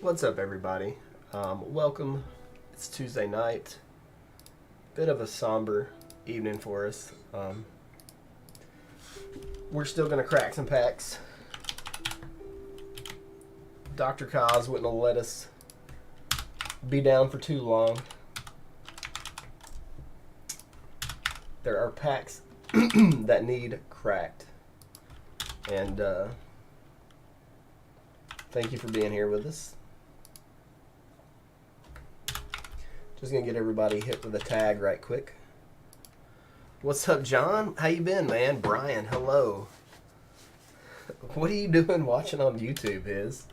What's up, everybody? Welcome. It's Tuesday night. Bit of a somber evening for us. We're still going to crack some packs. Dr. Kaz wouldn't let us be down for too long. There are packs that need cracked. And thank you for being here with us. Just gonna get everybody hit with a tag right quick. What's up, John? How you been, man? Brian, hello. What are you doing watching on YouTube, Is?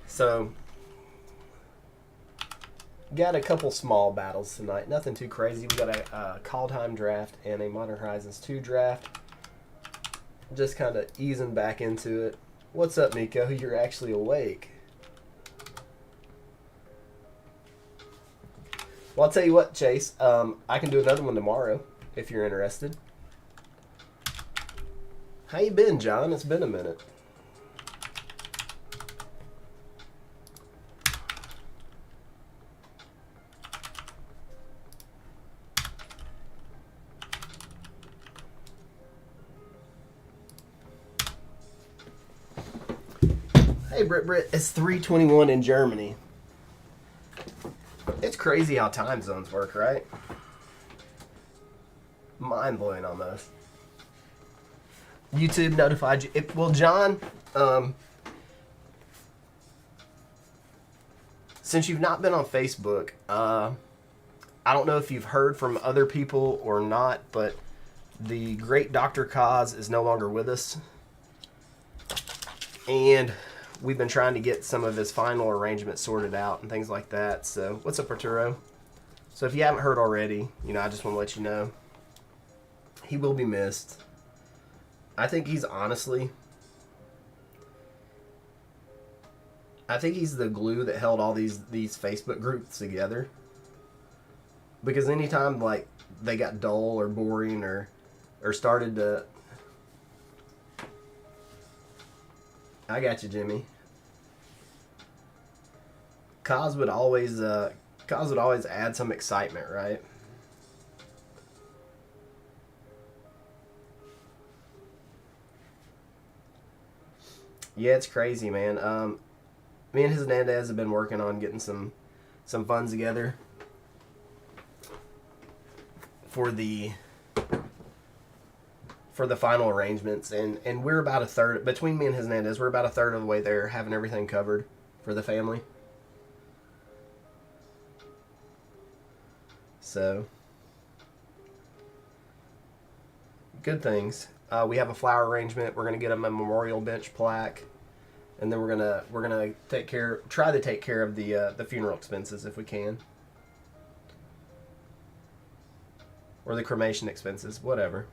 So, got a couple small battles tonight. Nothing too crazy. We got a Kaldheim draft and a Modern Horizons 2 draft. Just kind of easing back into it. What's up, Nico? You're actually awake. Well, I'll tell you what, Chase. I can do another one tomorrow if you're interested. How you been, John? It's been a minute. Hey, Brit, it's 3:21 in Germany. It's crazy how time zones work, right? Mind-blowing almost. YouTube notified you. Well, John, since you've not been on Facebook, I don't know if you've heard from other people or not, but the great Dr. Kaz is no longer with us. And we've been trying to get some of his final arrangements sorted out and things like that. So, what's up, Arturo? So, if you haven't heard already, I just want to let you know he will be missed. I think he's honestly, the glue that held all these Facebook groups together. Because anytime like they got dull or boring or started to, I got you, Jimmy. Kaz would always add some excitement, right? Yeah, it's crazy, man. Me and Hernandez have been working on getting some funds together for the final arrangements, and we're about a third between me and Hernandez. We're about a third of the way there, having everything covered for the family. So, good things. We have a flower arrangement. We're gonna get him a memorial bench plaque, and then we're gonna try to take care of the funeral expenses if we can, or the cremation expenses, whatever.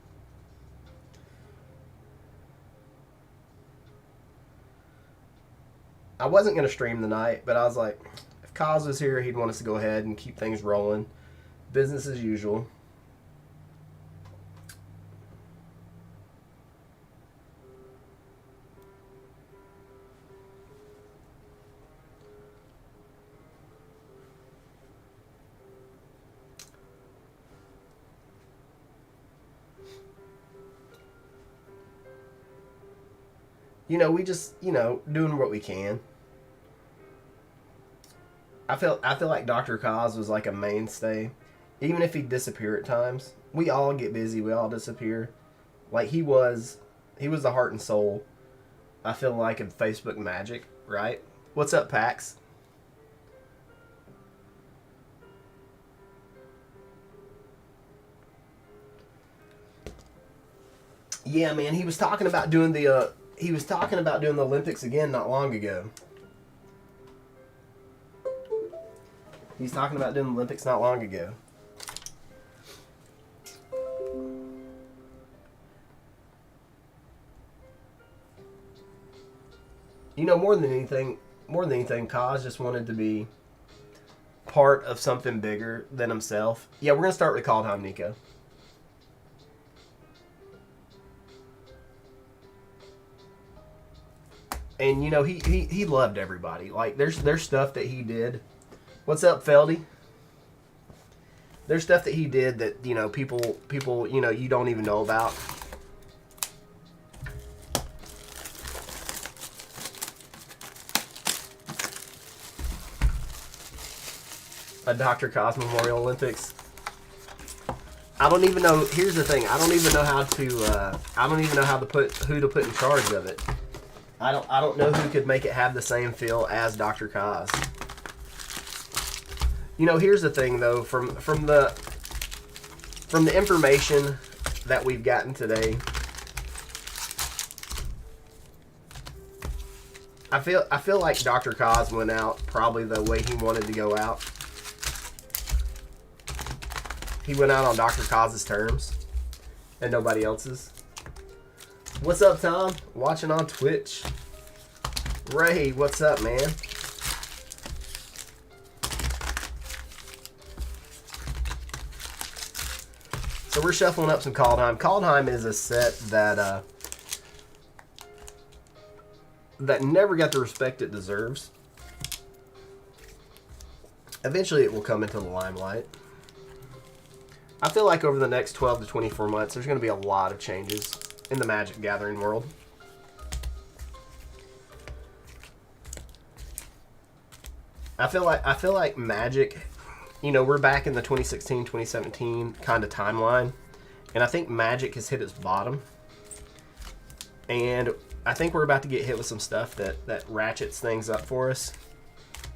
I wasn't gonna stream tonight, but I was like, if Kaz was here, he'd want us to go ahead and keep things rolling. Business as usual. We just, doing what we can. I feel like Dr. Kaz was like a mainstay. Even if he'd disappear at times, we all get busy, we all disappear. Like he was the heart and soul, I feel like, of Facebook magic, right? What's up, Pax? Yeah, man, he was talking about doing the Olympics again not long ago. He's talking about doing the Olympics not long ago. More than anything, Kaz just wanted to be part of something bigger than himself. Yeah, we're gonna start with Kaldheim, Nico. And you know, he loved everybody. Like there's stuff that he did. What's up, Feldy? There's stuff that he did that, you know, people you know, you don't even know about. A Dr. Cos Memorial Olympics. I don't even know. Here's the thing. I don't even know how to. I don't even know how to put who to put in charge of it. I don't know who could make it have the same feel as Dr. Cos. You know, here's the thing though. From the information that we've gotten today, I feel like Dr. Cos went out probably the way he wanted to go out. He went out on Dr. Cos's terms and nobody else's. What's up, Tom? Watching on Twitch. Ray, what's up, man? So we're shuffling up some Kaldheim. Kaldheim is a set that that never got the respect it deserves. Eventually it will come into the limelight. I feel like over the next 12 to 24 months, there's going to be a lot of changes in the Magic Gathering world. I feel like Magic, you know, we're back in the 2016, 2017 kind of timeline, and I think Magic has hit its bottom. And I think we're about to get hit with some stuff that ratchets things up for us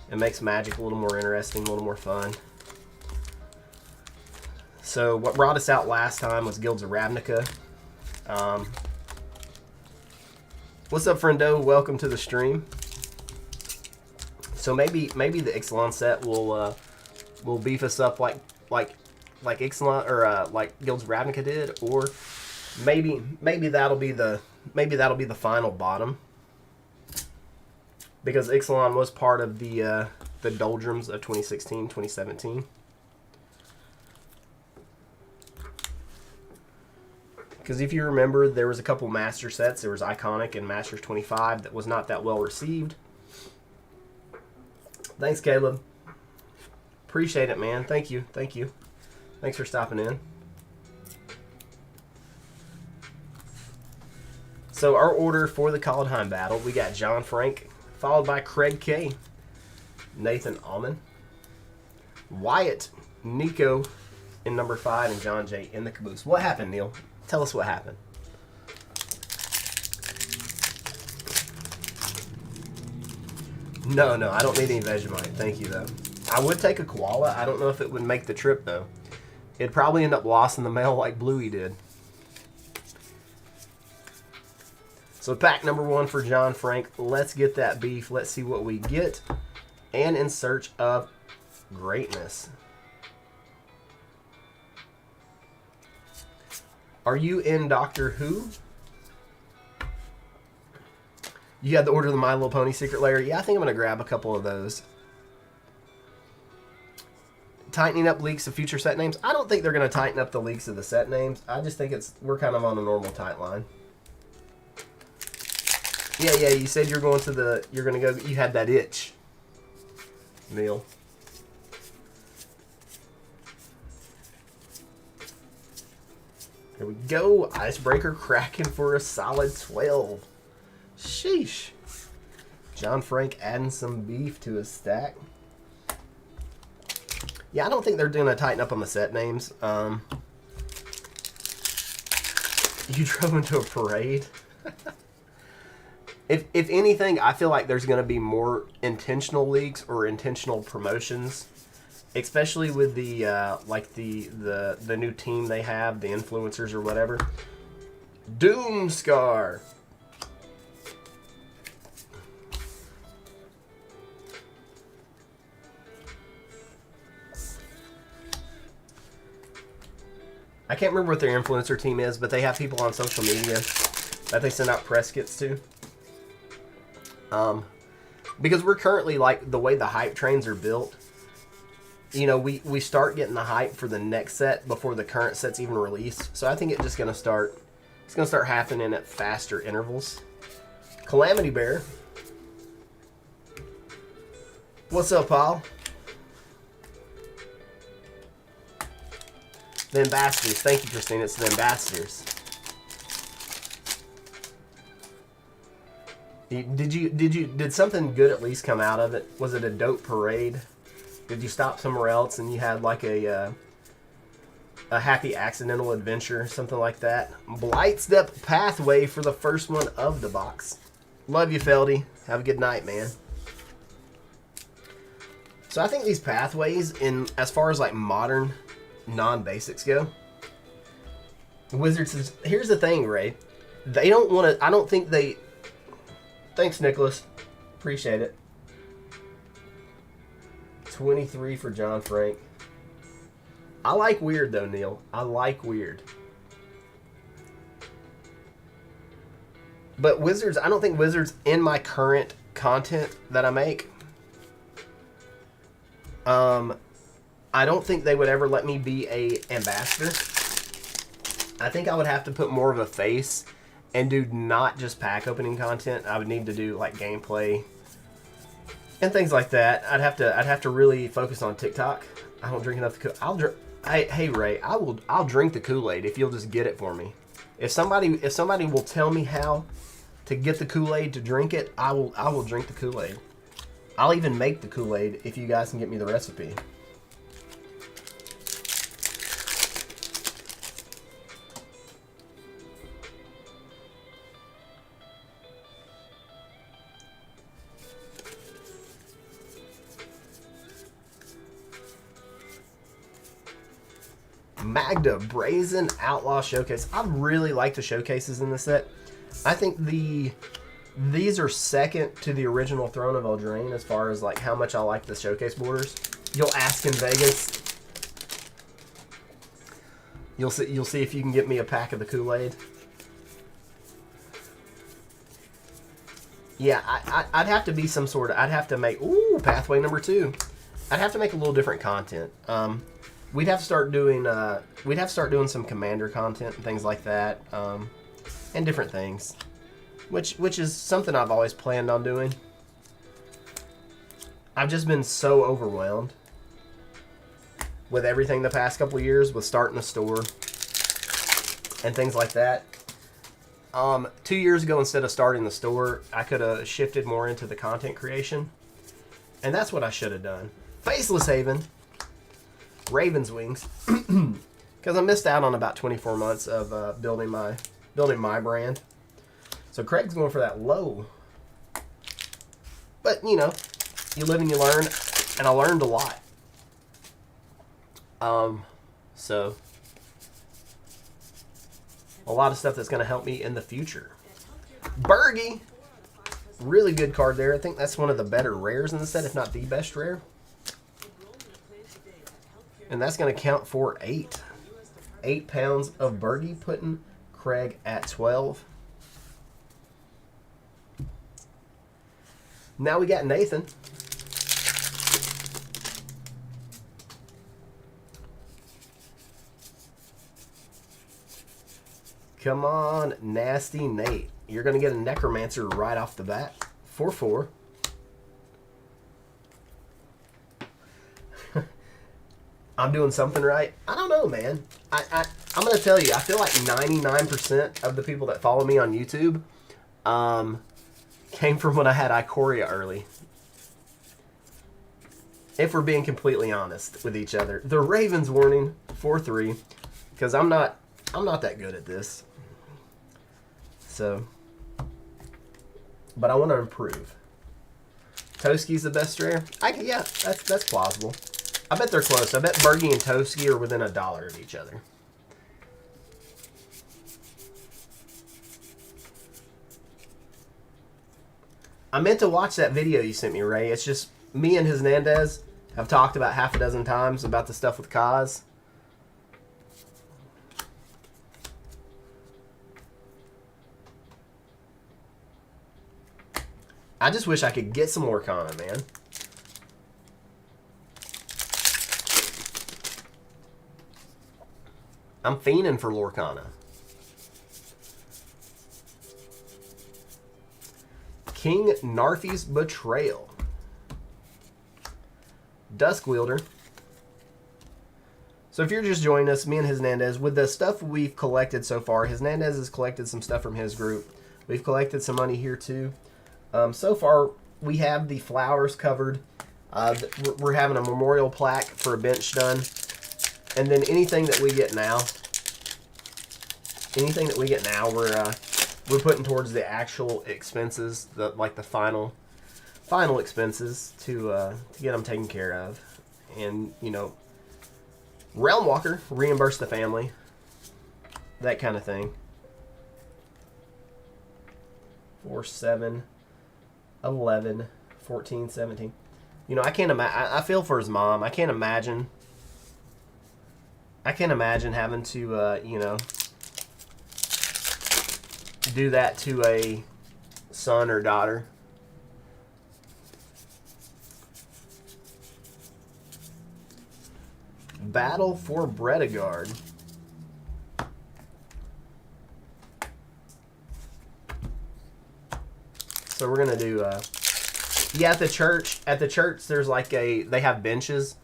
and makes Magic a little more interesting, a little more fun. So what brought us out last time was Guilds of Ravnica. What's up, friendo? Welcome to the stream. So maybe the Ixalan set will beef us up like Ixalan or like Guilds of Ravnica did, or maybe that'll be the final bottom, because Ixalan was part of the doldrums of 2016, 2017. Because if you remember, there was a couple Master sets. There was Iconic and Masters 25 that was not that well received. Thanks, Caleb. Appreciate it, man. Thank you. Thank you. Thanks for stopping in. So our order for the Kaldheim battle, we got John Frank, followed by Craig K, Nathan Allman, Wyatt, Nico in number 5, and John J in the caboose. What happened, Neil? Tell us what happened. No, I don't need any Vegemite. Thank you, though. I would take a koala. I don't know if it would make the trip, though. It'd probably end up lost in the mail like Bluey did. So pack number 1 for John Frank. Let's get that beef. Let's see what we get. And in search of greatness. Are you in Doctor Who? You had the Order of the My Little Pony Secret Lair. Yeah, I think I'm going to grab a couple of those. Tightening up leaks of future set names. I don't think they're going to tighten up the leaks of the set names. I just think we're kind of on a normal tight line. Yeah, you said you're going to you had that itch, Neil. Here we go. Icebreaker cracking for a solid 12. Sheesh. John Frank adding some beef to his stack. Yeah, I don't think they're going to tighten up on the set names. You drove into a parade? If anything, I feel like there's going to be more intentional leaks or intentional promotions, especially with the like the new team they have, the influencers or whatever. Doomscar. I can't remember what their influencer team is, but they have people on social media that they send out press kits to. Because we're currently, like, the way the hype trains are built, you know, we start getting the hype for the next set before the current set's even released. So I think it's just going to start happening at faster intervals. Calamity Bear, What's up, Paul? The ambassadors. Thank you, Christine. It's the ambassadors. Did something good at least come out of it? Was it a dope parade? Did you stop somewhere else and you had like a happy accidental adventure, something like that? Blightstep Pathway for the first one of the box. Love you, Feldy. Have a good night, man. So I think these pathways, in as far as like modern non-basics go, Wizards is, here's the thing, Ray. They don't want to, I don't think they, thanks, Nicholas. Appreciate it. 23 for John Frank. I like weird, though, Neil. I like weird. But Wizards, I don't think Wizards, in my current content that I make, I don't think they would ever let me be a ambassador. I think I would have to put more of a face and do not just pack opening content. I would need to do like gameplay and things like that. I'd have to really focus on TikTok. I don't drink enough. Hey Ray, I'll drink the Kool-Aid if you'll just get it for me. If somebody will tell me how to get the Kool-Aid to drink it, I will drink the Kool-Aid. I'll even make the Kool-Aid if you guys can get me the recipe. Magda Brazen Outlaw Showcase. I really like the showcases in this set. I think these are second to the original Throne of Eldraine as far as like how much I like the showcase borders. You'll ask in Vegas. You'll see if you can get me a pack of the Kool-Aid. Yeah, I'd have to be some sort of, I'd have to make, ooh, pathway number 2. I'd have to make a little different content. We'd have to start doing some commander content and things like that, and different things, which is something I've always planned on doing. I've just been so overwhelmed with everything the past couple of years, with starting a store and things like that. 2 years ago, instead of starting the store, I could have shifted more into the content creation, and that's what I should have done. Faceless Haven. Raven's Wings, because I missed out on about 24 months of building my brand. So Craig's going for that low, but you know, you live and you learn, and I learned a lot. So a lot of stuff that's going to help me in the future. Bergie, really good card there. I think that's one of the better rares in the set, if not the best rare. And that's going to count for 8. 8 pounds of Bergie, putting Craig at 12. Now we got Nathan. Come on, Nasty Nate. You're going to get a Necromancer right off the bat. 4/4. I'm doing something right. I don't know, man. I'm going to tell you, I feel like 99% of the people that follow me on YouTube came from when I had Ikoria early. If we're being completely honest with each other. The Ravens warning, 4/3, because I'm not that good at this. So, but I want to improve. Toski's the best rare? Yeah, that's plausible. I bet they're close. I bet Bergie and Toski are within $1 of each other. I meant to watch that video you sent me, Ray. It's just me and Hernandez have talked about half a dozen times about the stuff with Kaz. I just wish I could get some Lorcana, man. I'm fiending for Lorcana. King Narfi's Betrayal. Dusk Wielder. So if you're just joining us, me and Hernandez, with the stuff we've collected so far, Hernandez has collected some stuff from his group. We've collected some money here too. So far, we have the flowers covered. We're having a memorial plaque for a bench done. And then anything that we get now, we're putting towards the actual expenses, like the final expenses to get them taken care of. And, you know, Realm Walker, reimburse the family, that kind of thing. 4, 7, 11, 14, 17. You know, I can't imagine. I feel for his mom. I can't imagine having to, you know, do that to a son or daughter. Battle for Bredegard. So we're gonna do, yeah, at the church there's like they have benches,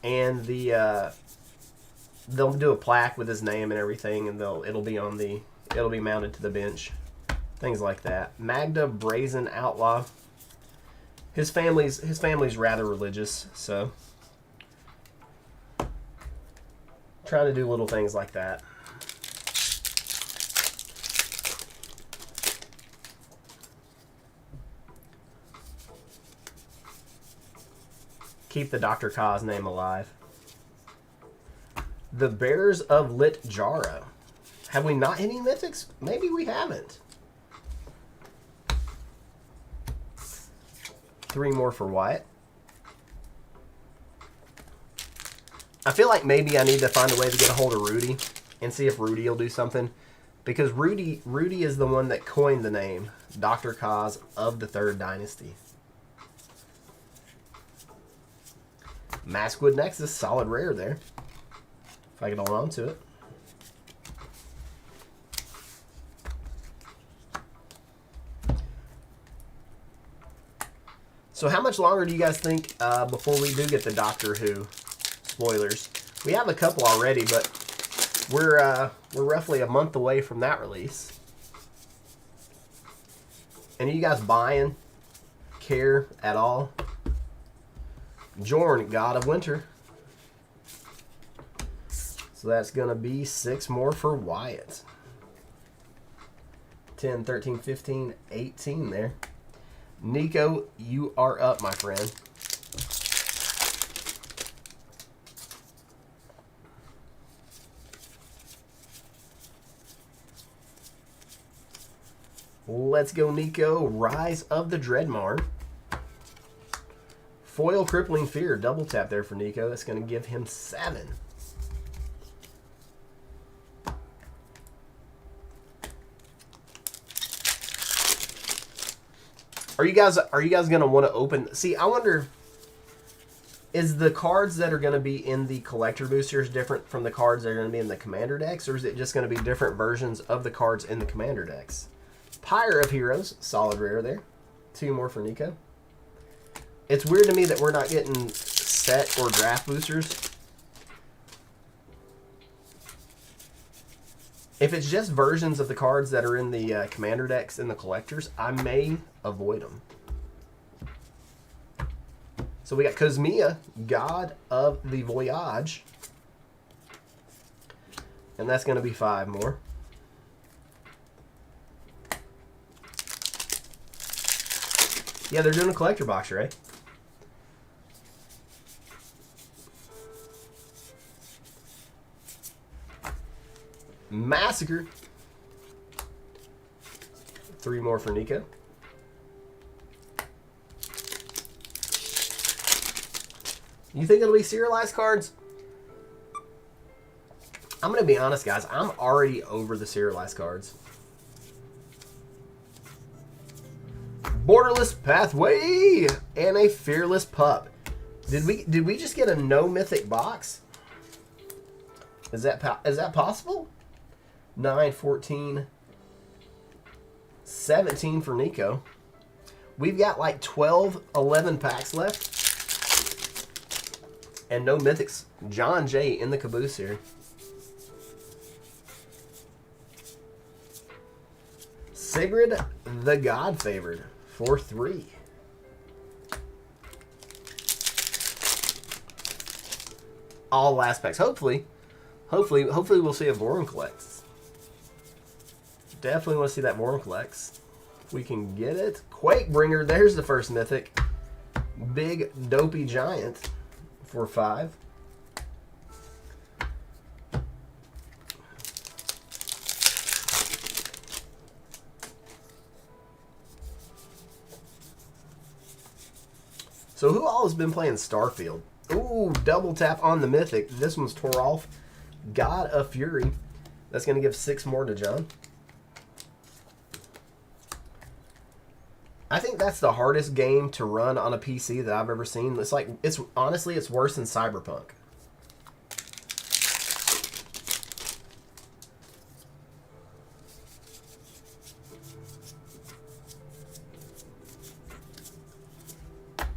and they'll do a plaque with his name and everything, and it'll be mounted to the bench, things like that. Magda Brazen Outlaw. His family's rather religious, so trying to do little things like that. Keep the Dr. Kaz name alive. The Bears of Litjara. Have we not hit any mythics? Maybe we haven't. 3 more for Wyatt. I feel like maybe I need to find a way to get a hold of Rudy and see if Rudy will do something. Because Rudy is the one that coined the name Dr. Kaz of the Third Dynasty. Maskwood Nexus, solid rare there. If I can hold on to it. So how much longer do you guys think before we do get the Doctor Who spoilers? We have a couple already, but we're roughly a month away from that release. And are you guys buying? Care at all? Jorn, God of Winter. So that's going to be 6 more for Wyatt. 10, 13, 15, 18 there. Nico, you are up, my friend. Let's go, Nico. Rise of the Dreadmar. Foil Crippling Fear. Double tap there for Nico. That's going to give him 7. Are you guys going to want to open? See, I wonder, is the cards that are going to be in the collector boosters different from the cards that are going to be in the commander decks, or is it just going to be different versions of the cards in the commander decks? Pyre of Heroes, solid rare there. 2 more for Nico. It's weird to me that we're not getting set or draft boosters. If it's just versions of the cards that are in the commander decks and the collectors, I may avoid them. So we got Cosmia, God of the Voyage. And that's going to be 5 more. Yeah, they're doing a collector box, right? Massacre. 3 more for Nico. You think it'll be serialized cards? I'm going to be honest, guys. I'm already over the serialized cards. Borderless Pathway and a Fearless Pup. Did we just get a no mythic box? Is that possible? 9, 14, 17 for Nico. We've got like 12, 11 packs left. And no mythics. John Jay in the caboose here. Sigrid the God Favored for 3. All last packs. Hopefully we'll see a Vorinclex. Definitely want to see that Vorinclex. If we can get it. Quakebringer, there's the first mythic. Big Dopey Giant for 5. So who all has been playing Starfield? Ooh, double tap on the mythic. This one's tore off. God of Fury. That's going to give 6 more to John. I think that's the hardest game to run on a PC that I've ever seen. It's honestly worse than Cyberpunk.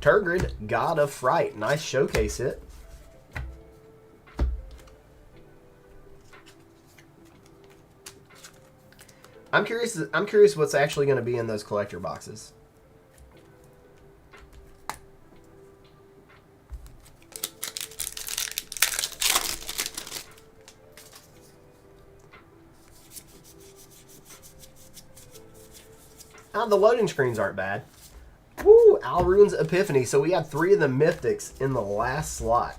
Turgid, God of Fright. Nice showcase hit. I'm curious what's actually going to be in those collector boxes. The loading screens aren't bad. Woo! Alrune's Epiphany. So we had 3 of the mythics in the last slot.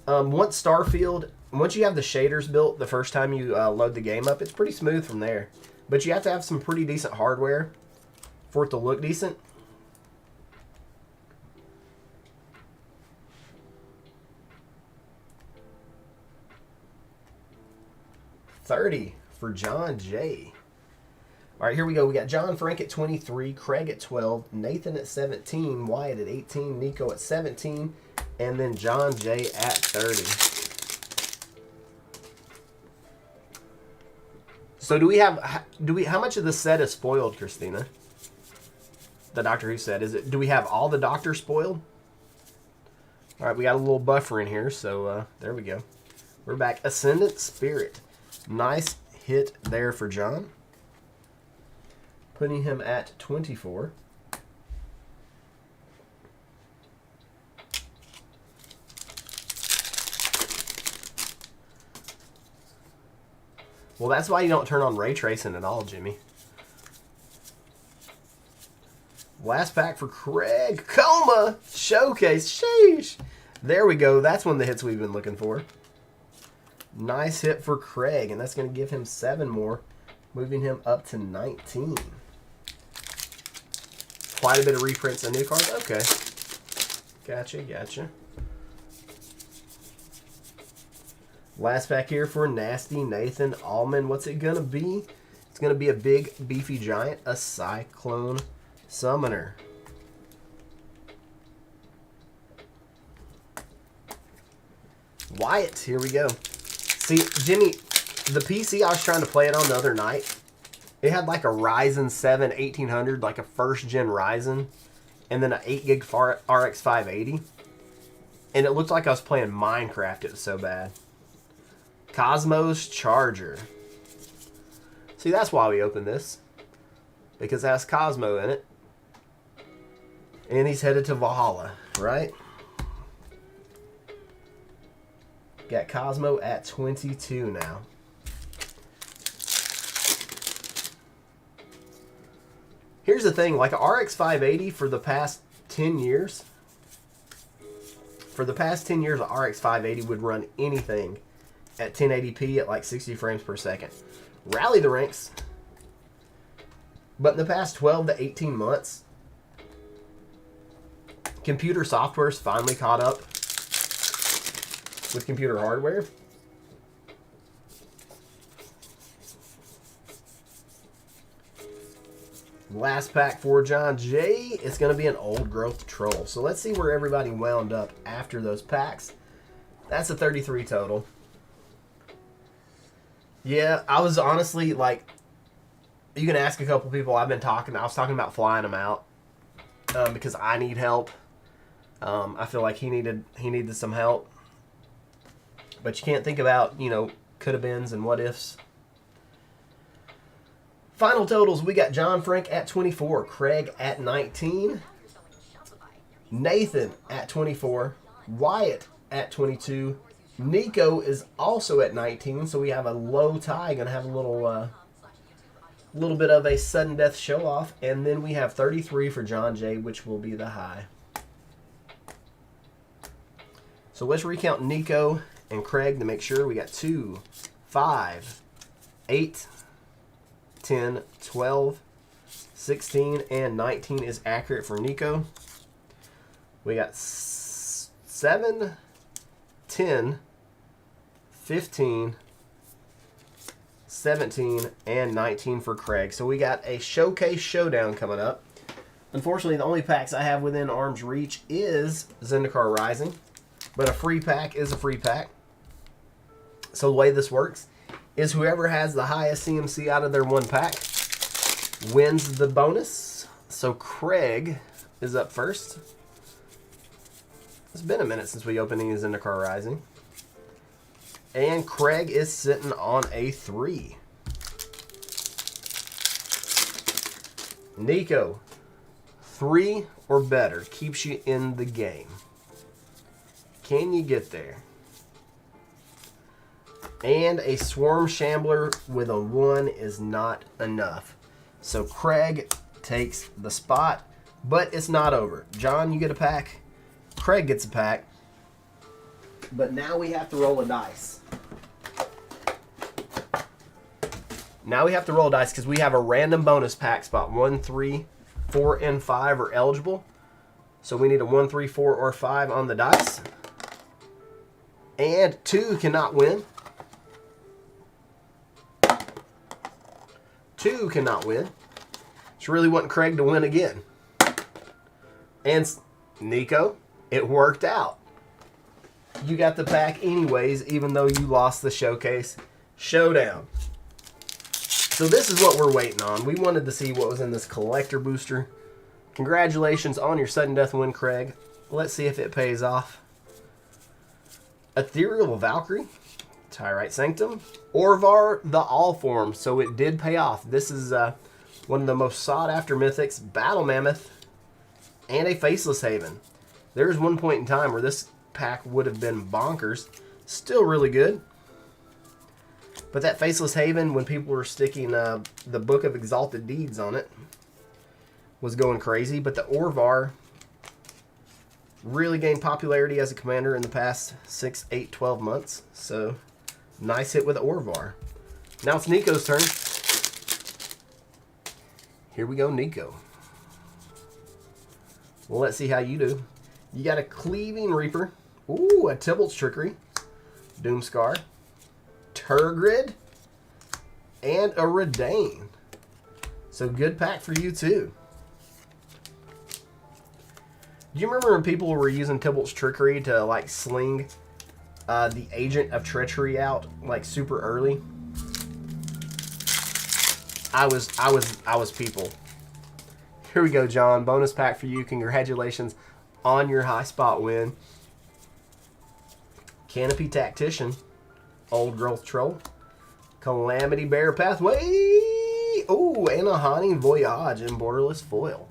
Once you have the shaders built the first time you load the game up, it's pretty smooth from there. But you have to have some pretty decent hardware for it to look decent. $30 for John Jay. All right, here we go. We got John Frank at 23, Craig at 12, Nathan at 17, Wyatt at 18, Nico at 17, and then John Jay at 30. So how much of the set is spoiled, Christina? The Doctor Who set. Do we have all the Doctors spoiled? All right, we got a little buffer in here, so there we go. We're back. Ascendant Spirit. Nice hit there for John. Putting him at 24. Well, that's why you don't turn on ray tracing at all, Jimmy. Last pack for Craig. Coma Showcase. Sheesh. There we go. That's one of the hits we've been looking for. Nice hit for Craig, and that's going to give him 7 more, moving him up to 19. Quite a bit of reprints and new cards. Okay. Gotcha. Last pack here for Nasty Nathan Allman. What's it going to be? It's going to be a big, beefy giant, a Cyclone Summoner. Wyatt, here we go. See, Jimmy, the PC I was trying to play it on the other night, it had like a Ryzen 7 1800, like a first gen Ryzen, and then an 8 gig RX 580. And it looked like I was playing Minecraft. It was so bad. Cosmos Charger. See, that's why we opened this. Because it has Cosmo in it. And he's headed to Valhalla, right? Got Cosmo at 22 now. Here's the thing, like a RX 580 for the past 10 years, a RX 580 would run anything at 1080p at like 60 frames per second. Rally the ranks. But in the past 12 to 18 months, computer software's finally caught up with computer hardware. Last pack for John Jay. It's going to be an old growth troll. So let's see where everybody wound up after those packs. That's a 33 total. Yeah, I was honestly like, you can ask a couple people. I was talking about flying them out because I need help. I feel like he needed some help. But you can't think about, could have beens and what ifs. Final totals, we got John Frank at 24, Craig at 19, Nathan at 24, Wyatt at 22, Nico is also at 19, so we have a low tie, going to have a little bit of a sudden death show off, and then we have 33 for John J, which will be the high. So let's recount Nico and Craig to make sure. We got 2, 5, 8, 10, 12, 16, and 19 is accurate for Nico. We got 7, 10, 15, 17, and 19 for Craig. So we got a showcase showdown coming up. Unfortunately, the only packs I have within arm's reach is Zendikar Rising. But a free pack is a free pack. So the way this works is whoever has the highest CMC out of their one pack wins the bonus. So Craig is up first. It's been a minute since we opened these Zendikar Rising. And Craig is sitting on a 3. Nico, 3 or better keeps you in the game. Can you get there? And a Swarm Shambler with a 1 is not enough. So Craig takes the spot, but it's not over. John, you get a pack. Craig gets a pack. But now we have to roll a dice. Now we have to roll a dice because we have a random bonus pack spot. 1, 3, 4, and 5 are eligible. So we need a 1, 3, 4, or 5 on the dice. And 2 cannot win. 2 cannot win. She really wanting Craig to win again. And Nico, it worked out. You got the pack anyways, even though you lost the showcase showdown. So this is what we're waiting on. We wanted to see what was in this collector booster. Congratulations on your sudden death win, Craig. Let's see if it pays off. Ethereal Valkyrie, Tyrite Sanctum, Orvar the All Form. So it did pay off. This is one of the most sought after mythics, Battle Mammoth, and a Faceless Haven. There's one point in time where this pack would have been bonkers. Still really good. But that Faceless Haven, when people were sticking the Book of Exalted Deeds on it, was going crazy. But the Orvar really gained popularity as a commander in the past 6, 8, 12 months. So, nice hit with the Orvar. Now it's Nico's turn. Here we go, Nico. Well, let's see how you do. You got a Cleaving Reaper. Ooh, a Tybalt's Trickery. Doomscar. Turgid. And a Redain. So, good pack for you, too. Do you remember when people were using Tybalt's Trickery to, like, sling the Agent of Treachery out, like, super early? I was people. Here we go, John. Bonus pack for you. Congratulations on your high spot win. Canopy Tactician. Old Growth Troll. Calamity Bear Pathway. Oh, and a Haunting Voyage in Borderless Foil.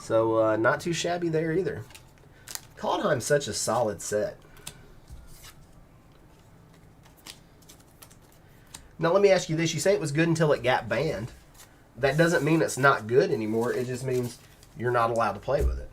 So, not too shabby there either. Kaldheim's such a solid set. Now, let me ask you this. You say it was good until it got banned. That doesn't mean it's not good anymore. It just means you're not allowed to play with it.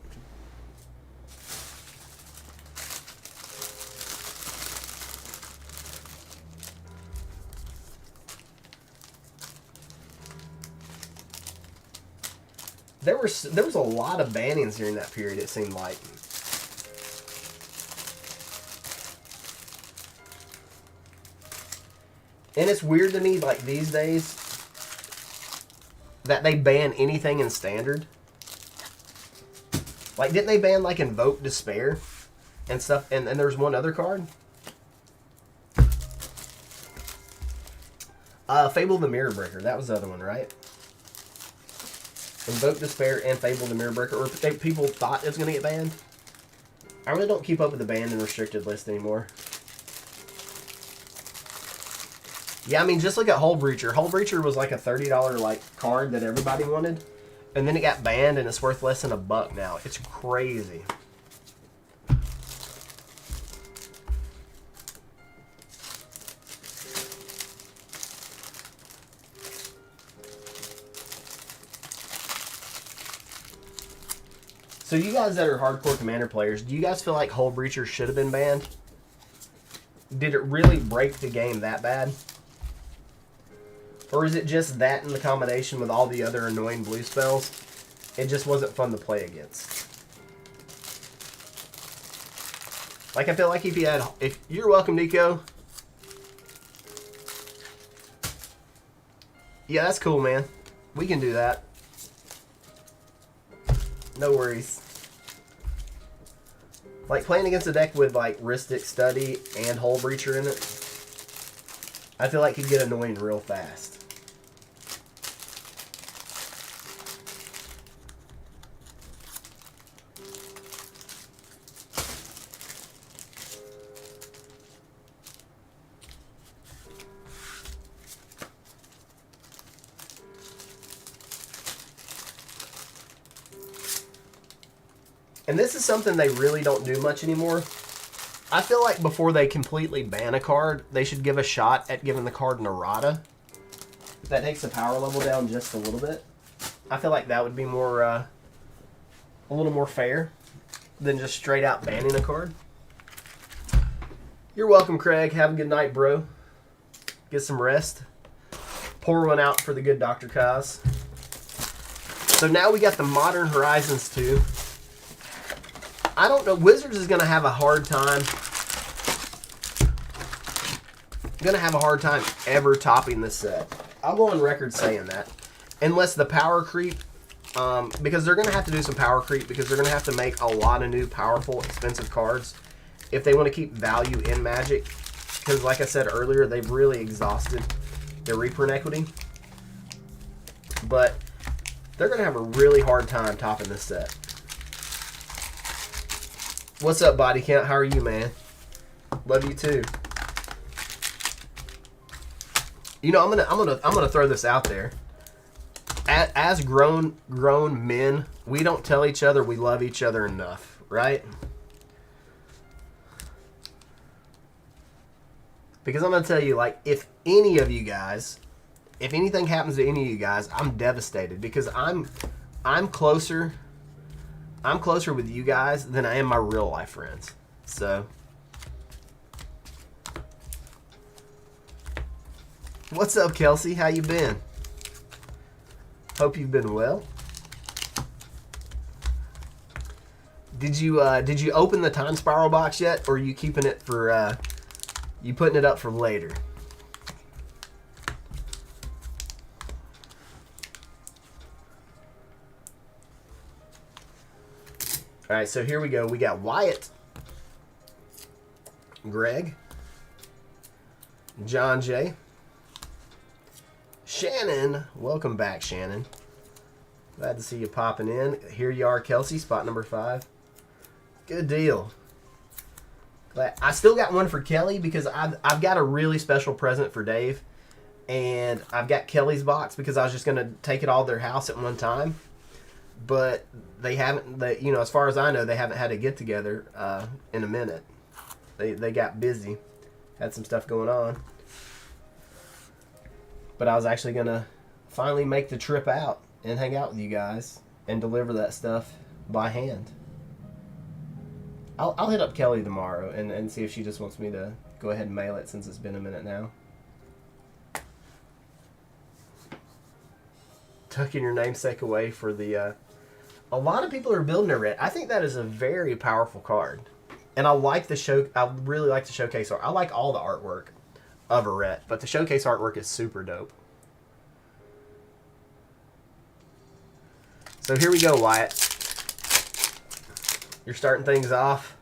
There was a lot of bannings during that period, it seemed like. And it's weird to me, like, these days, that they ban anything in Standard. Like, didn't they ban, like, Invoke Despair and stuff? And there's one other card. Fable the Mirror Breaker. That was the other one, right? Invoke Despair and Fable the Mirror Breaker. Or people thought it was going to get banned. I really don't keep up with the banned and restricted list anymore. Yeah, I mean, just look at Hull Breacher. Hull Breacher was like a $30 like card that everybody wanted, and then it got banned and it's worth less than $1 now. It's crazy. So you guys that are hardcore Commander players, do you guys feel like Hull Breacher should have been banned? Did it really break the game that bad? Or is it just that in the combination with all the other annoying blue spells? It just wasn't fun to play against. Like, I feel like if you had... You're welcome, Nico. Yeah, that's cool, man. We can do that. No worries. Like, playing against a deck with, like, Rhystic Study and Hull Breacher in it, I feel like he'd get annoying real fast. And this is something they really don't do much anymore. I feel like before they completely ban a card, they should give a shot at giving the card an errata. If that takes the power level down just a little bit. I feel like that would be more, a little more fair than just straight out banning a card. You're welcome, Craig. Have a good night, bro. Get some rest. Pour one out for the good Dr. Kaz. So now we got the Modern Horizons 2. I don't know. Wizards is going to have a hard time. Going to have a hard time ever topping this set. I'll go on record saying that. Unless the power creep, because they're going to have to do some power creep, because they're going to have to make a lot of new powerful, expensive cards if they want to keep value in Magic. Because like I said earlier, they've really exhausted their reprint equity. But they're going to have a really hard time topping this set. What's up, Body Count? How are you, man? Love you too. You know, I'm gonna throw this out there. As grown men, we don't tell each other we love each other enough, right? Because I'm gonna tell you, like, if any of you guys, if anything happens to any of you guys, I'm devastated because I'm closer with you guys than I am my real life friends. So, what's up, Kelsey? How you been? Hope you've been well. Did you open the Time Spiral box yet, or are you keeping it for you putting it up for later? All right, so here we go. We got Wyatt, Greg, John J, Shannon. Welcome back, Shannon. Glad to see you popping in. Here you are, Kelsey, spot number 5. Good deal. Glad. I still got one for Kelly because I've got a really special present for Dave, and I've got Kelly's box because I was just gonna take it all to their house at one time. But they haven't, you know, as far as I know, they haven't had a get together in a minute. They got busy, had some stuff going on. But I was actually gonna finally make the trip out and hang out with you guys and deliver that stuff by hand. I'll hit up Kelly tomorrow and see if she just wants me to go ahead and mail it since it's been a minute now. Tucking your namesake away for the... a lot of people are building a Ret. I think that is a very powerful card. And I like the show. I really like the showcase art. I like all the artwork of a Ret, but the showcase artwork is super dope. So here we go, Wyatt. You're starting things off.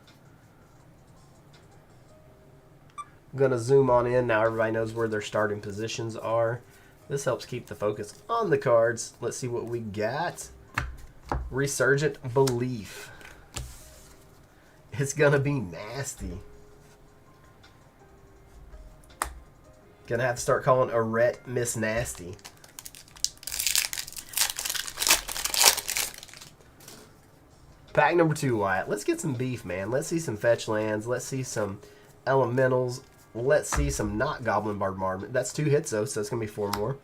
I'm going to zoom on in. Now everybody knows where their starting positions are. This helps keep the focus on the cards. Let's see what we got. Resurgent Belief. It's gonna be nasty. Gonna have to start calling Arette Miss Nasty. Pack number 2, Wyatt. Let's get some beef, man. Let's see some fetch lands. Let's see some elementals. Let's see some not Goblin Bombardment. That's 2 hits, though, so it's going to be 4 more.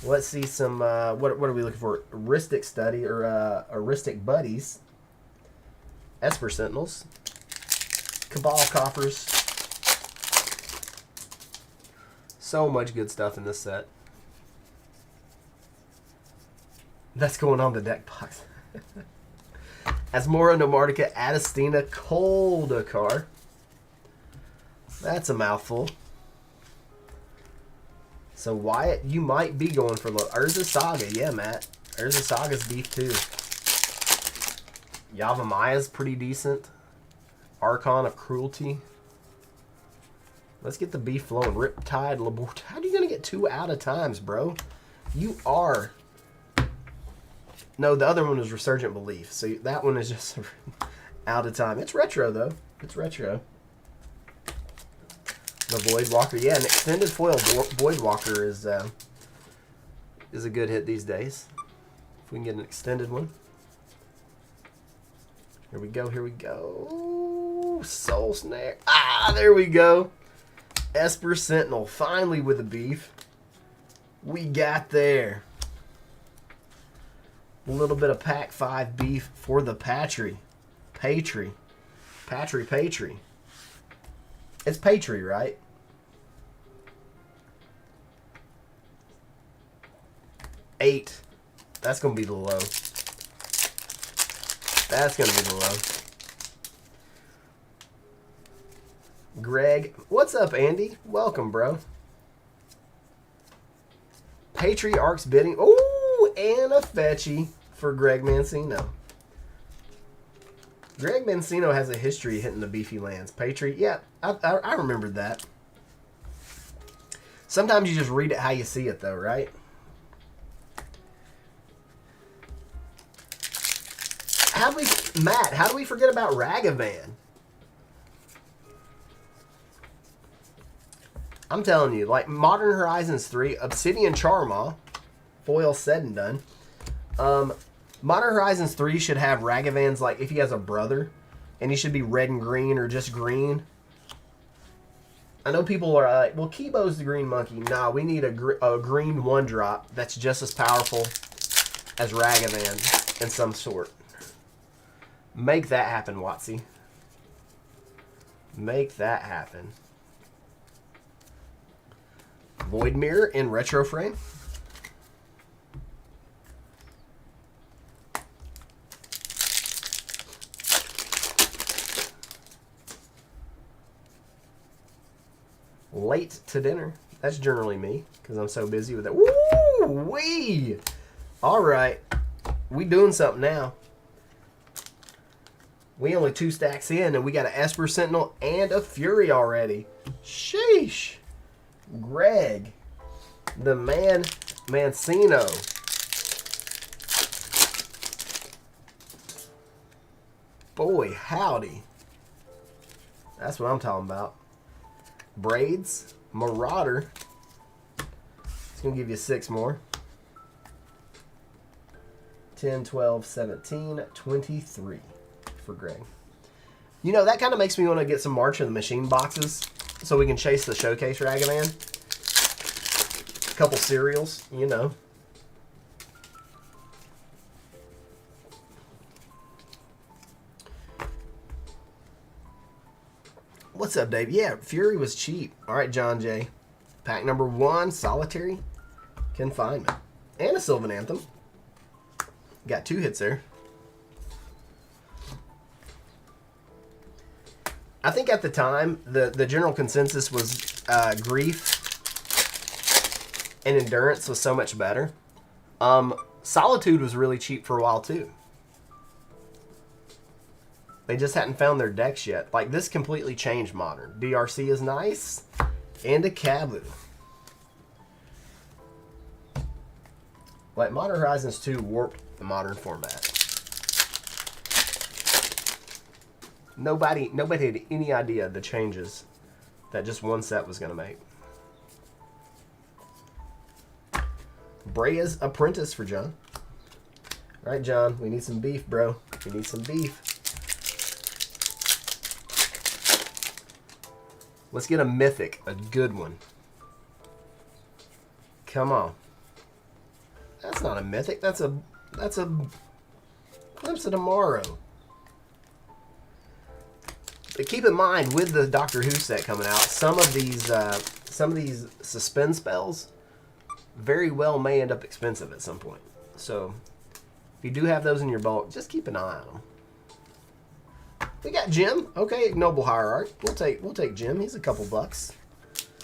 Let's see some, what are we looking for? Aristic Study, or Aristic Buddies. Esper Sentinels. Cabal Coffers. So much good stuff in this set. That's going on the deck box. Asmora, Nomartica, Adestina, Coldakar. That's a mouthful. So Wyatt, you might be going for Urza Saga. Yeah, Matt. Urza Saga's beef too. Yavamaya's pretty decent. Archon of Cruelty. Let's get the beef flowing. Riptide, Labort. How are you going to get 2 out of times, bro? You are... No, the other one was Resurgent Belief. So that one is just out of time. It's retro, though. It's retro. The Voidwalker. Yeah, an extended foil Voidwalker is a good hit these days. If we can get an extended one. Here we go. Here we go. Soul Snare. Ah, there we go. Esper Sentinel. Finally with a beef. We got there. A little bit of pack 5 beef for the Patry. Patry. Patry. It's Patry, right? Eight. That's going to be the low. That's going to be the low. Greg. What's up, Andy? Welcome, bro. Patriarch's Bidding. Ooh, and a fetchy for Greg Mancino. Greg Mancino has a history hitting the beefy lands. Patriot, yeah, I remembered that. Sometimes you just read it how you see it, though, right? Matt, how do we forget about Ragavan? I'm telling you, like Modern Horizons 3, Obsidian Charmaw, foil said and done. Modern Horizons 3 should have Ragavans, like if he has a brother, and he should be red and green or just green. I know people are like, well, Kibo's the green monkey. Nah, we need a green 1-drop that's just as powerful as Ragavan in some sort. Make that happen, Watsy. Make that happen. Void Mirror in retro frame. Late to dinner. That's generally me because I'm so busy with it. Woo-wee! All right. We doing something now. We only 2 stacks in and we got an Esper Sentinel and a Fury already. Sheesh. Greg. The man Mancino. Boy, howdy. That's what I'm talking about. Braids, Marauder. It's going to give you 6 more. 10, 12, 17, 23 for Greg. You know, that kind of makes me want to get some March of the Machine boxes so we can chase the Showcase Ragavan. A couple cereals, you know. What's up, Dave? Yeah, Fury was cheap. All right, John J. Pack number 1, Solitary Confinement. And a Sylvan Anthem. Got 2 hits there. I think at the time, the general consensus was Grief and Endurance was so much better. Solitude was really cheap for a while, too. They just hadn't found their decks yet. Like, this completely changed Modern. DRC is nice. And a Kabu. Like, Modern Horizons 2 warped the Modern format. Nobody had any idea the changes that just one set was going to make. Brea's Apprentice for John. All right, John, we need some beef, bro. We need some beef. Let's get a mythic, a good one. Come on. That's not a mythic. That's a Glimpse of Tomorrow. But keep in mind, with the Doctor Who set coming out, some of these suspend spells very well may end up expensive at some point. So if you do have those in your bulk, just keep an eye on them. We got Jim. Okay, Ignoble Hierarch. We'll take Jim. He's a couple bucks.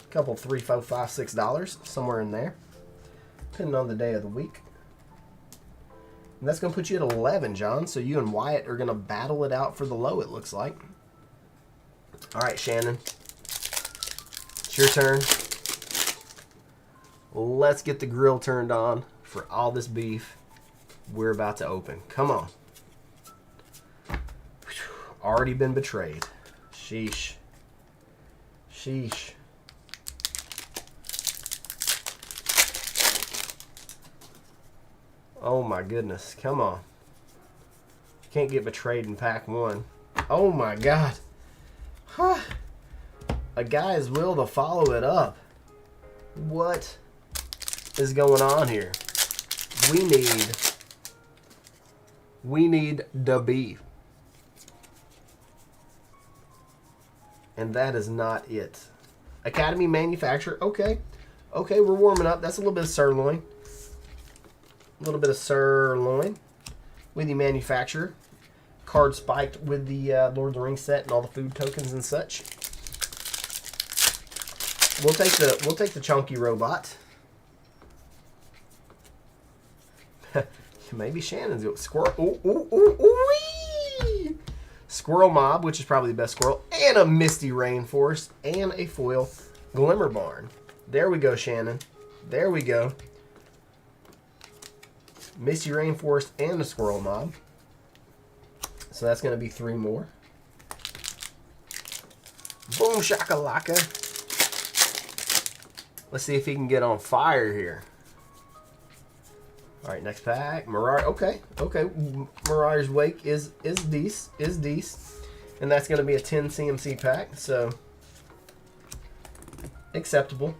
Couple $3, $4, $5, $6, somewhere in there, depending on the day of the week. And that's going to put you at 11, John. So you and Wyatt are going to battle it out for the low, it looks like. All right, Shannon. It's your turn. Let's get the grill turned on for all this beef we're about to open. Come on. Already been betrayed. Sheesh. Sheesh. Oh my goodness. Come on. Can't get betrayed in pack one. Oh my god. Huh. A guy's will to follow it up. What is going on here? We need the beef. And that is not it. Academy Manufacturer. Okay. Okay, we're warming up. That's a little bit of sirloin. A little bit of sirloin. With the manufacturer. Card spiked with the Lord of the Rings set and all the food tokens and such. We'll take the chunky robot. Maybe Shannon's squirrel. Ooh, ooh, ooh, ooh-wee! Squirrel Mob, which is probably the best squirrel, and a Misty Rainforest, and a foil Glimmer Barn. There we go, Shannon. There we go. Misty Rainforest and a Squirrel Mob. So that's going to be 3 more. Boom shakalaka. Let's see if he can get on fire here. All right, next pack. Mirage. Okay, okay. Mirage's Wake is decent. And that's going to be a 10 CMC pack, so acceptable.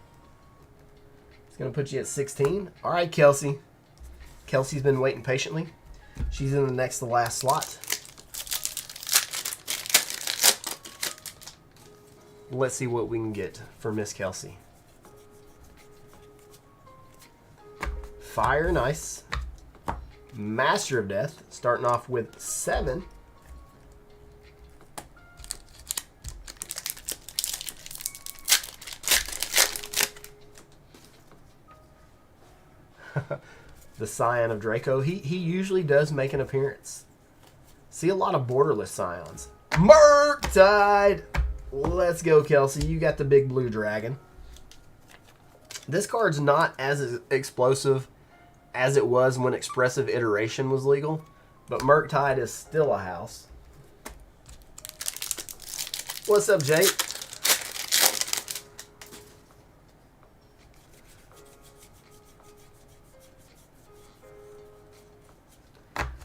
It's going to put you at 16. All right, Kelsey. Kelsey's been waiting patiently. She's in the next to last slot. Let's see what we can get for Miss Kelsey. Fire, nice. Master of Death, starting off with 7. The Scion of Draco. He usually does make an appearance. See a lot of borderless Scions. Murktide! Let's go, Kelsey. You got the big blue dragon. This card's not as explosive as it was when Expressive Iteration was legal, but Murktide is still a house. What's up, Jake?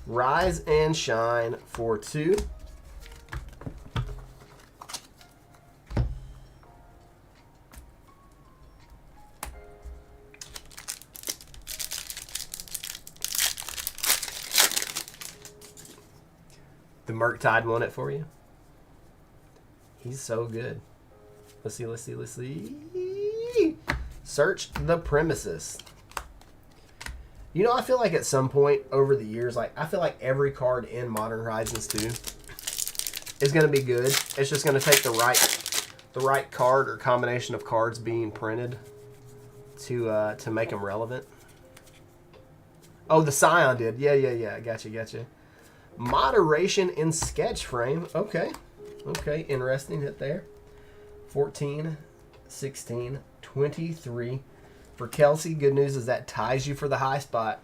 Rise and Shine for 2. The Murktide won it for you. He's so good. Let's see. Search the Premises. You know, I feel like at some point over the years, like I feel like every card in Modern Horizons 2 is going to be good. It's just going to take the right card or combination of cards being printed to make them relevant. Oh, the Scion did. Yeah. Gotcha. Moderation in sketch frame. Okay, interesting hit there. 14, 16, 23. For Kelsey, good news is that ties you for the high spot.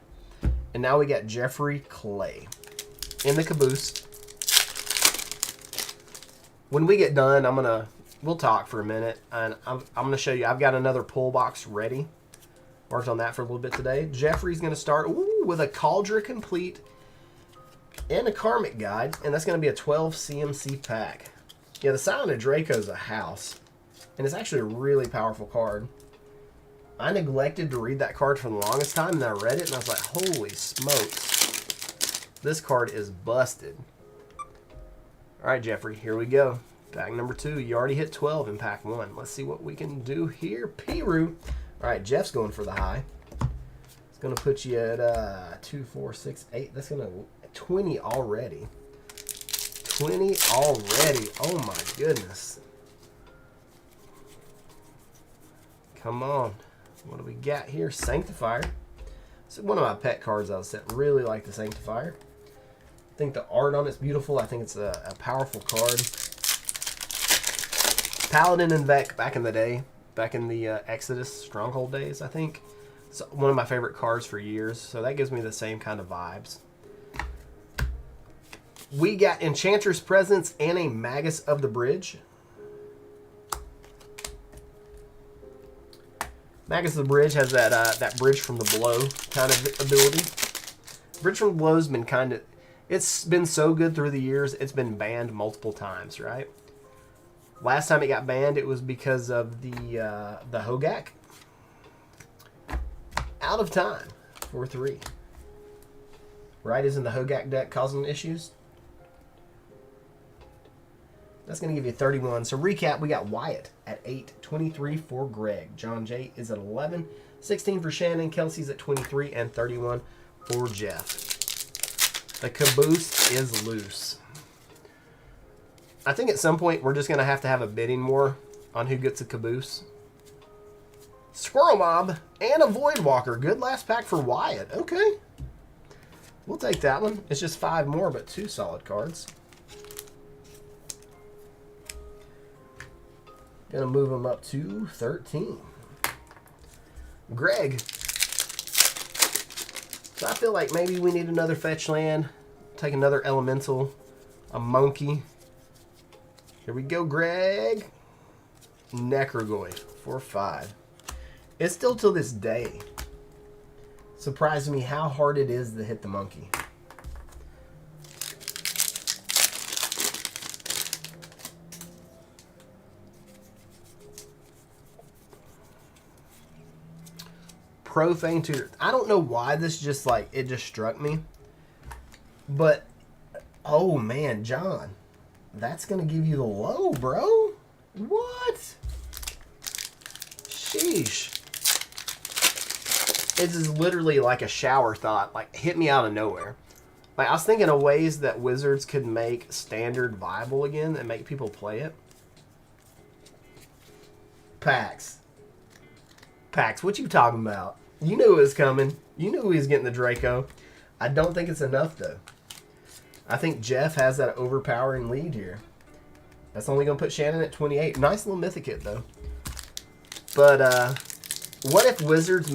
And now we got Jeffrey Clay in the caboose. When we get done, we'll talk for a minute, and I'm gonna show you. I've got another pull box ready. Worked on that for a little bit today. Jeffrey's gonna start with a Cauldron Complete and a Karmic Guide, and that's gonna be a 12 CMC pack. Yeah, the Silent of Draco is a house, and it's actually a really powerful card. I neglected to read that card for the longest time, and I read it, and I was like, holy smokes. This card is busted. All right, Jeffrey, here we go. Pack number 2. You already hit 12 in pack 1. Let's see what we can do here. Piru. All right, Jeff's going for the high. It's going to put you at 2, 4, 6, 8. That's going to 20 already. 20 already. Oh, my goodness. Come on. What do we got here? Sanctifier. This is one of my pet cards I was set. Really like the Sanctifier. I think the art on it's beautiful. I think it's a powerful card. Paladin and Vec back in the day. Back in the Exodus Stronghold days, I think. It's one of my favorite cards for years. So that gives me the same kind of vibes. We got Enchantress Presence and a Magus of the Bridge. Magus of the Bridge has that Bridge from the Blow kind of ability. Bridge from the Blow's been kind of... It's been so good through the years, it's been banned multiple times, right? Last time it got banned, it was because of the Hogak. Out of time for 3. Right, isn't the Hogak deck causing issues? That's going to give you 31. So recap, we got Wyatt at 8, 23 for Greg. John J is at 11, 16 for Shannon. Kelsey's at 23 and 31 for Jeff. The caboose is loose. I think at some point we're just going to have a bidding war on who gets a caboose. Squirrel Mob and a Voidwalker. Good last pack for Wyatt. Okay. We'll take that one. It's just 5 more, but 2 solid cards. Gonna move them up to 13. Greg. So I feel like maybe we need another fetch land. Take another elemental. A monkey. Here we go, Greg. Necrogoyf for 5. It's still till this day surprised me how hard it is to hit the monkey. Profane Tutor. I don't know why this just it just struck me. But, oh man, John. That's going to give you the low, bro. What? Sheesh. It is literally like a shower thought. Like, hit me out of nowhere. Like, I was thinking of ways that Wizards could make Standard viable again and make people play it. Pax. Pax, what you talking about? You knew it was coming. You knew he was getting the Draco. I don't think it's enough, though. I think Jeff has that overpowering lead here. That's only going to put Shannon at 28. Nice little Mythicate, though. But, what if Wizards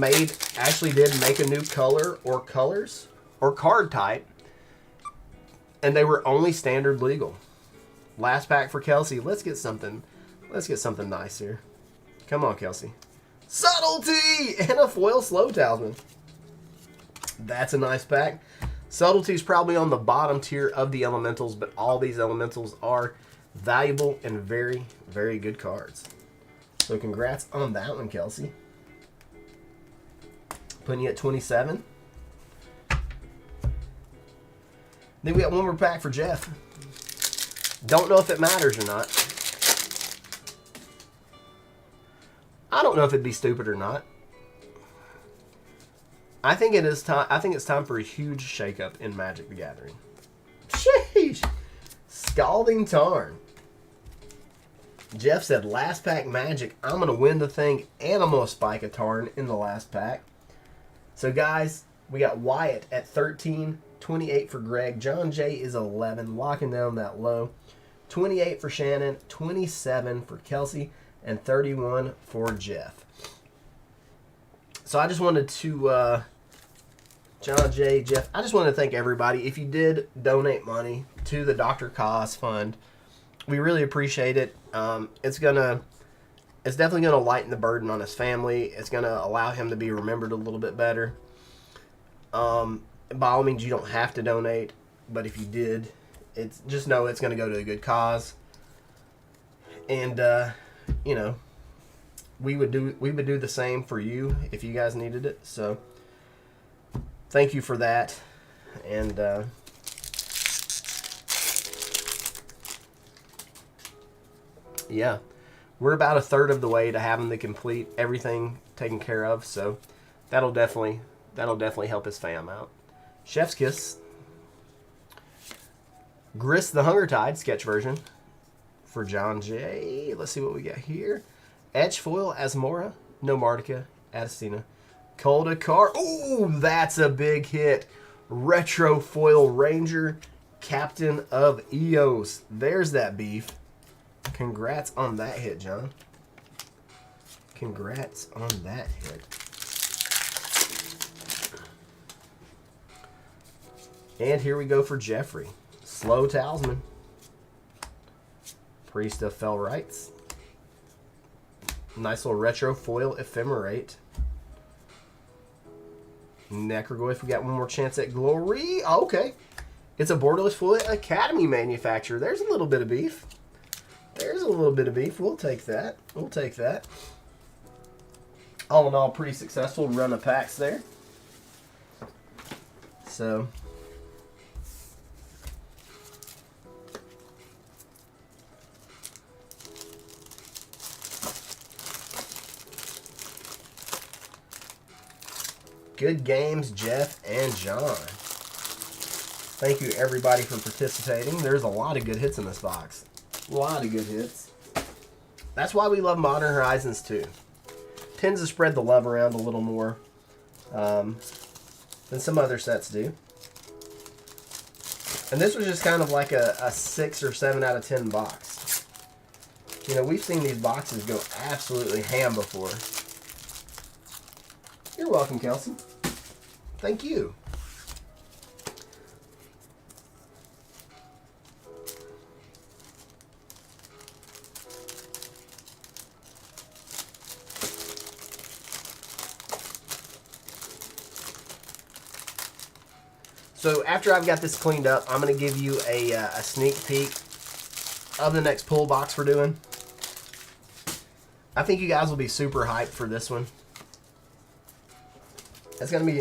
actually did make a new color or colors or card type, and they were only Standard legal? Last pack for Kelsey. Let's get something nice here. Come on, Kelsey. Subtlety and a foil Slow Talisman. That's a nice pack. Subtlety is probably on the bottom tier of the elementals, but all these elementals are valuable and very, very good cards. So congrats on that one, Kelsey. Putting you at 27. Then we got one more pack for Jeff. Don't know if it matters or not. I don't know if it'd be stupid or not. I think it is time. I think it's time for a huge shakeup in Magic the Gathering. Sheesh! Scalding Tarn. Jeff said, last pack Magic. I'm going to win the thing, and I'm going to spike a Tarn in the last pack. So, guys, we got Wyatt at 13, 28 for Greg. John J is 11, locking down that low. 28 for Shannon, 27 for Kelsey, and 31 for Jeff. So I just wanted to, John J, Jeff, I just wanted to thank everybody. If you did donate money to the Dr. Cos Fund We really appreciate it. It's definitely gonna lighten the burden on his family. It's gonna allow him to be remembered a little bit better. By all means, you don't have to donate, but if you did, it's just know it's gonna go to a good cause. And you know, we would do the same for you if you guys needed it. So thank you for that. And yeah, we're about a third of the way to having the complete everything taken care of. So that'll definitely help his fam out. Chef's Kiss. Grist the Hunger Tide sketch version for John J. Let's see what we got here. Etch Foil Asmora, Nomartica, Adestina, Coldakar. Oh, that's a big hit. Retro Foil Ranger, Captain of Eos. There's that beef. Congrats on that hit, John. Congrats on that hit. And here we go for Jeffrey. Slow Talisman. Priest of Fell Rights. Nice little retro foil ephemerate. Necrogoyf, we got one more chance at glory. Oh, okay. It's a Borderless Foil Academy manufacturer. There's a little bit of beef. There's a little bit of beef. We'll take that. We'll take that. All in all, pretty successful run of packs there. So good games, Jeff and John. Thank you, everybody, for participating. There's a lot of good hits in this box. A lot of good hits. That's why we love Modern Horizons 2. Tends to spread the love around a little more than some other sets do. And this was just kind of like a 6 or 7 out of 10 box. You know, we've seen these boxes go absolutely ham before. You're welcome, Kelsey. Thank you. So after I've got this cleaned up, I'm going to give you a sneak peek of the next pull box we're doing. I think you guys will be super hyped for this one. It's going to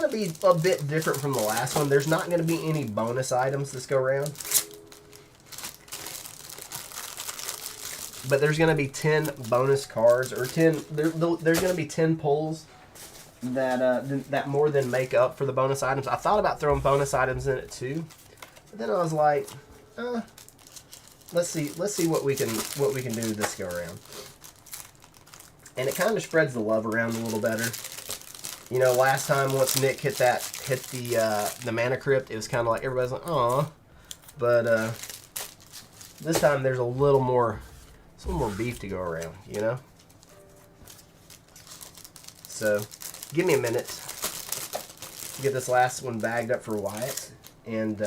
be a bit different from the last one. There's not going to be any bonus items this go around. But there's going to be 10 bonus cards, or 10. There's going to be 10 pulls that more than make up for the bonus items. I thought about throwing bonus items in it too, but then I was like, let's see what we can do this go around. And it kind of spreads the love around a little better. You know, last time once Nick hit the Mana Crypt, it was kind of like everybody's like, aw, but this time there's a little more beef to go around, you know. So give me a minute to get this last one bagged up for Wyatt, and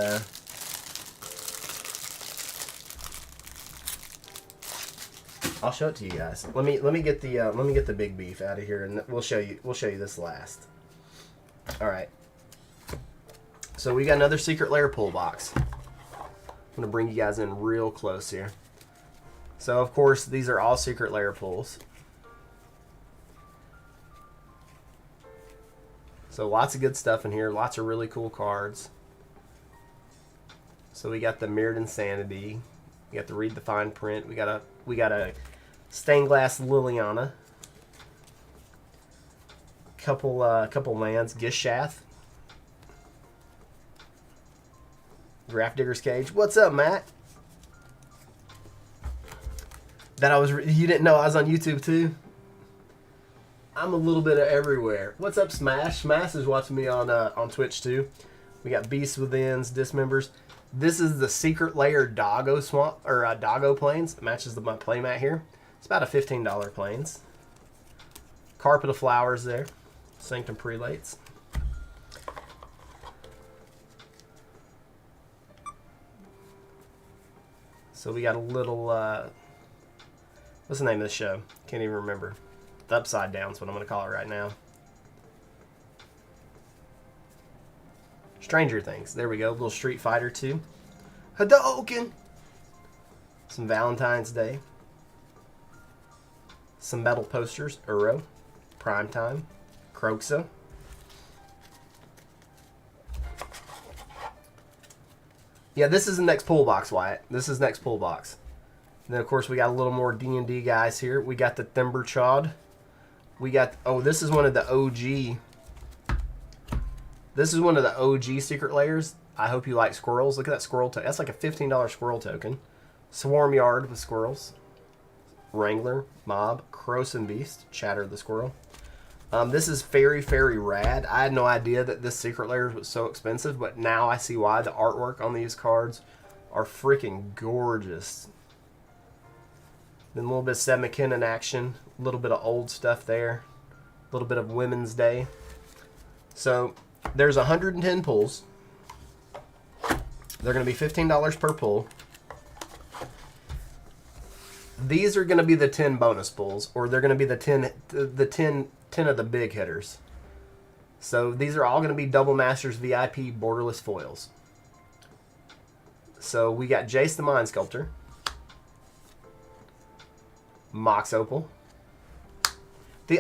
I'll show it to you guys. Let me get the big beef out of here, and we'll show you this last. All right. So we got another Secret Lair pull box. I'm gonna bring you guys in real close here. So of course these are all Secret Lair pulls. So lots of good stuff in here. Lots of really cool cards. So we got the Mirrored Insanity. We got the Read the Fine Print. We got a Stained Glass Liliana. Couple lands. Gishath. Graph Digger's Cage. What's up, Matt? You didn't know I was on YouTube too? I'm a little bit of everywhere. What's up, Smash? Smash is watching me on Twitch too. We got Beasts Within's, Dismembers. This is the Secret Lair Doggo Swamp or Doggo Plains. It matches my playmat here. It's about a $15 plains. Carpet of Flowers there. Sanctum Prelates. So we got a little, what's the name of the show? Can't even remember. The Upside Down is what I'm going to call it right now. Stranger Things. There we go. Little Street Fighter 2. Hadouken! Some Valentine's Day. Some metal posters. Uro. Primetime. Croxa. Yeah, this is the next pull box, Wyatt. This is next pull box. And then, of course, we got a little more D&D guys here. We got the Thimberchod. We got... Oh, this is one of the OG... This is one of the OG secret layers. I hope you like squirrels. Look at that squirrel token. That's like a $15 squirrel token. Swarm Yard with squirrels. Wrangler, Mob, Krosan Beast, Chatter the Squirrel. This is very, very rad. I had no idea that this secret layer was so expensive, but now I see why. The artwork on these cards are freaking gorgeous. Then a little bit of Seb McKinnon action. A little bit of old stuff there. A little bit of Women's Day. So... There's 110 pulls. They're going to be $15 per pull. These are going to be the 10 bonus pulls, or they're going to be the 10 of the big hitters. So these are all going to be Double Masters VIP borderless foils. So we got Jace the Mind Sculptor, Mox Opal. Did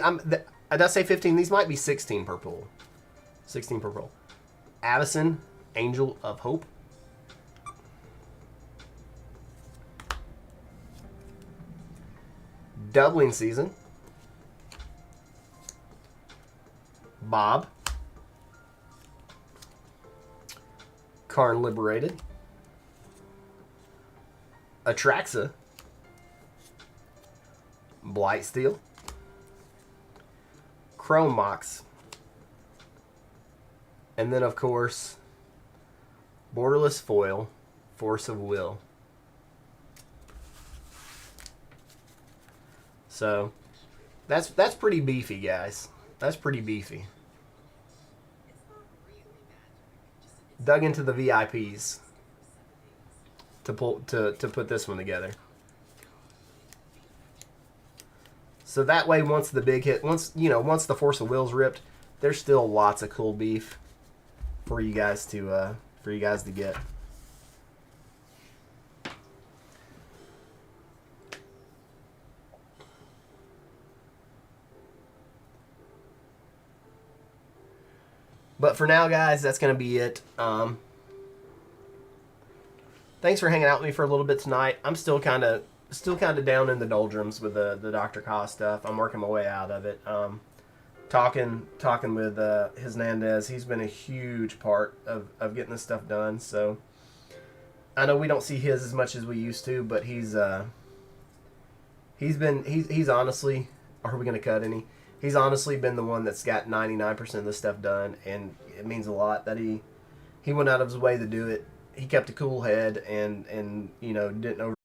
I say 15? These might be 16 per pull. 16 per pull. Avacyn, Angel of Hope. Doubling Season. Bob. Karn Liberated. Atraxa. Blightsteel. Chrome Mox. And then, of course, borderless foil, Force of Will. So, that's pretty beefy, guys. That's pretty beefy. Dug into the VIPs to put this one together. So that way, once the big hit, once the Force of Will's ripped, there's still lots of cool beef for you guys to get. But for now, guys, that's going to be it. Thanks for hanging out with me for a little bit tonight. I'm still kind of down in the doldrums with the Dr. Cos stuff. I'm working my way out of it. Talking with Hernandez, he's been a huge part of getting this stuff done. So I know we don't see his as much as we used to, but he's honestly, are we gonna cut any? He's honestly been the one that's got 99% of this stuff done, and it means a lot that he went out of his way to do it. He kept a cool head and didn't over